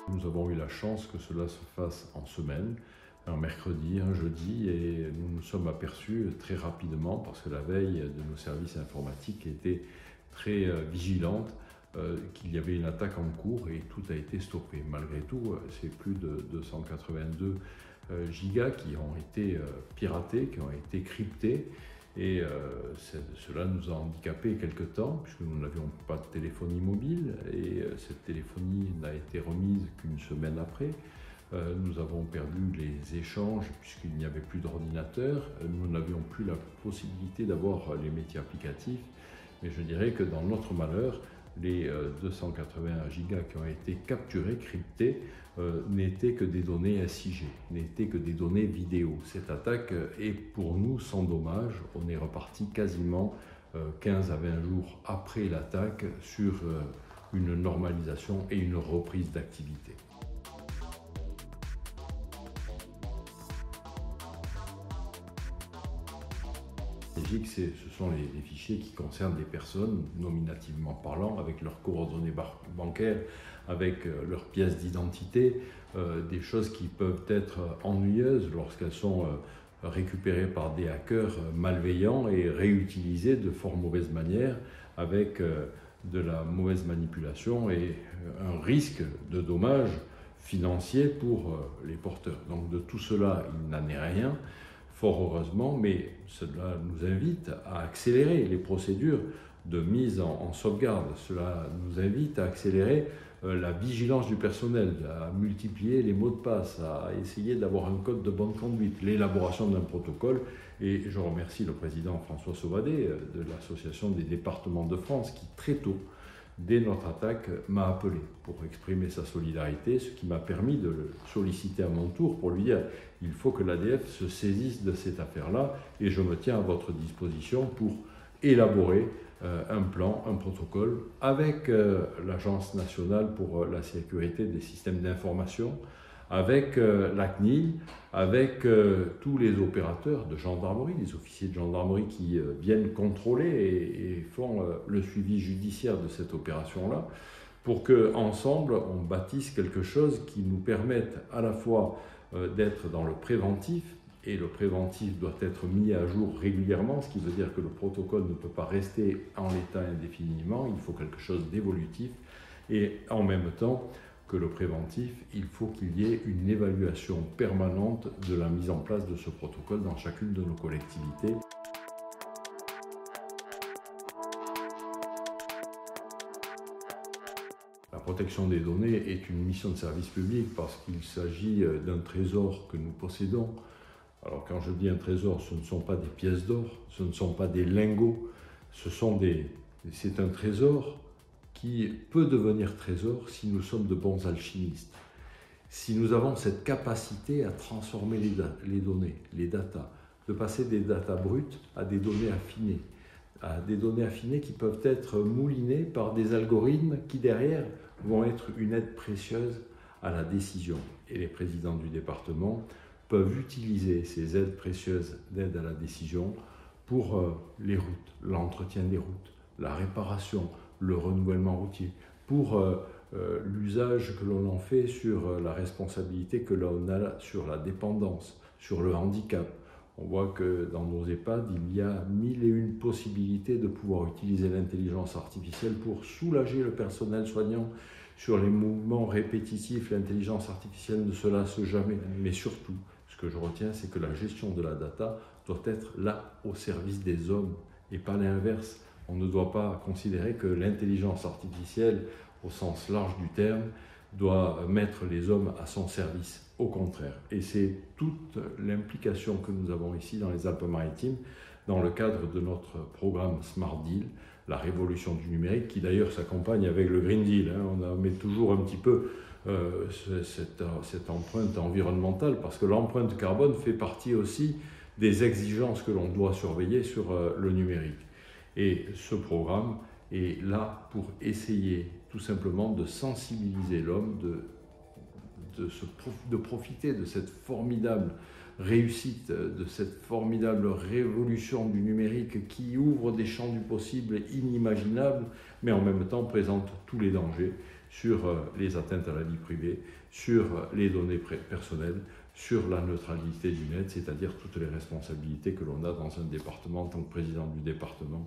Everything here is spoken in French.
Nous avons eu la chance que cela se fasse en semaine, un mercredi, un jeudi, et nous nous sommes aperçus très rapidement, parce que la veille de nos services informatiques était très vigilante, qu'il y avait une attaque en cours et tout a été stoppé. Malgré tout, c'est plus de 282 gigas qui ont été piratés, qui ont été cryptés. Et cela nous a handicapés quelque temps, puisque nous n'avions pas de téléphonie mobile, et cette téléphonie n'a été remise qu'une semaine après. Nous avons perdu les échanges, puisqu'il n'y avait plus d'ordinateur. Nous n'avions plus la possibilité d'avoir les métiers applicatifs. Mais je dirais que dans notre malheur, les 281 gigas qui ont été capturés, cryptés, n'étaient que des données SIG, n'étaient que des données vidéo. Cette attaque est pour nous sans dommage. On est reparti quasiment 15 à 20 jours après l'attaque sur une normalisation et une reprise d'activité. Ce sont les fichiers qui concernent des personnes, nominativement parlant, avec leurs coordonnées bancaires, avec leurs pièces d'identité, des choses qui peuvent être ennuyeuses lorsqu'elles sont récupérées par des hackers malveillants et réutilisées de fort mauvaise manière, avec de la mauvaise manipulation et un risque de dommages financiers pour les porteurs. Donc de tout cela, il n'en est rien. Fort heureusement, mais cela nous invite à accélérer les procédures de mise en sauvegarde. Cela nous invite à accélérer la vigilance du personnel, à multiplier les mots de passe, à essayer d'avoir un code de bonne conduite, l'élaboration d'un protocole. Et je remercie le président François Sauvadet de l'Association des départements de France qui, très tôt, dès notre attaque, m'a appelé pour exprimer sa solidarité, ce qui m'a permis de le solliciter à mon tour pour lui dire il faut que l'ADF se saisisse de cette affaire-là et je me tiens à votre disposition pour élaborer un plan, un protocole avec l'Agence nationale pour la sécurité des systèmes d'information, avec la CNIL, avec tous les opérateurs de gendarmerie, les officiers de gendarmerie qui viennent contrôler et font le suivi judiciaire de cette opération-là, pour qu'ensemble, on bâtisse quelque chose qui nous permette à la fois d'être dans le préventif, et le préventif doit être mis à jour régulièrement, ce qui veut dire que le protocole ne peut pas rester en l'état indéfiniment, il faut quelque chose d'évolutif, et en même temps, que le préventif, il faut qu'il y ait une évaluation permanente de la mise en place de ce protocole dans chacune de nos collectivités. La protection des données est une mission de service public parce qu'il s'agit d'un trésor que nous possédons. Alors quand je dis un trésor, ce ne sont pas des pièces d'or, ce ne sont pas des lingots, c'est un trésor qui peut devenir trésor si nous sommes de bons alchimistes. Si nous avons cette capacité à transformer les données, les datas, de passer des datas brutes à des données affinées qui peuvent être moulinées par des algorithmes qui derrière vont être une aide précieuse à la décision. Et les présidents du département peuvent utiliser ces aides précieuses d'aide à la décision pour les routes, l'entretien des routes, la réparation, le renouvellement routier, pour l'usage que l'on en fait sur la responsabilité que l'on a sur la dépendance, sur le handicap. On voit que dans nos EHPAD, il y a 1001 possibilités de pouvoir utiliser l'intelligence artificielle pour soulager le personnel soignant sur les mouvements répétitifs. L'intelligence artificielle ne se lasse jamais, mais surtout, ce que je retiens, c'est que la gestion de la data doit être là au service des hommes et pas l'inverse. On ne doit pas considérer que l'intelligence artificielle, au sens large du terme, doit mettre les hommes à son service. Au contraire. Et c'est toute l'implication que nous avons ici dans les Alpes-Maritimes, dans le cadre de notre programme Smart Deal, la révolution du numérique, qui d'ailleurs s'accompagne avec le Green Deal. On met toujours un petit peu cette empreinte environnementale, parce que l'empreinte carbone fait partie aussi des exigences que l'on doit surveiller sur le numérique. Et ce programme est là pour essayer tout simplement de sensibiliser l'homme, de profiter de cette formidable réussite, de cette formidable révolution du numérique qui ouvre des champs du possible inimaginables mais en même temps présente tous les dangers sur les atteintes à la vie privée, sur les données personnelles, sur la neutralité du net, c'est-à-dire toutes les responsabilités que l'on a dans un département en tant que président du département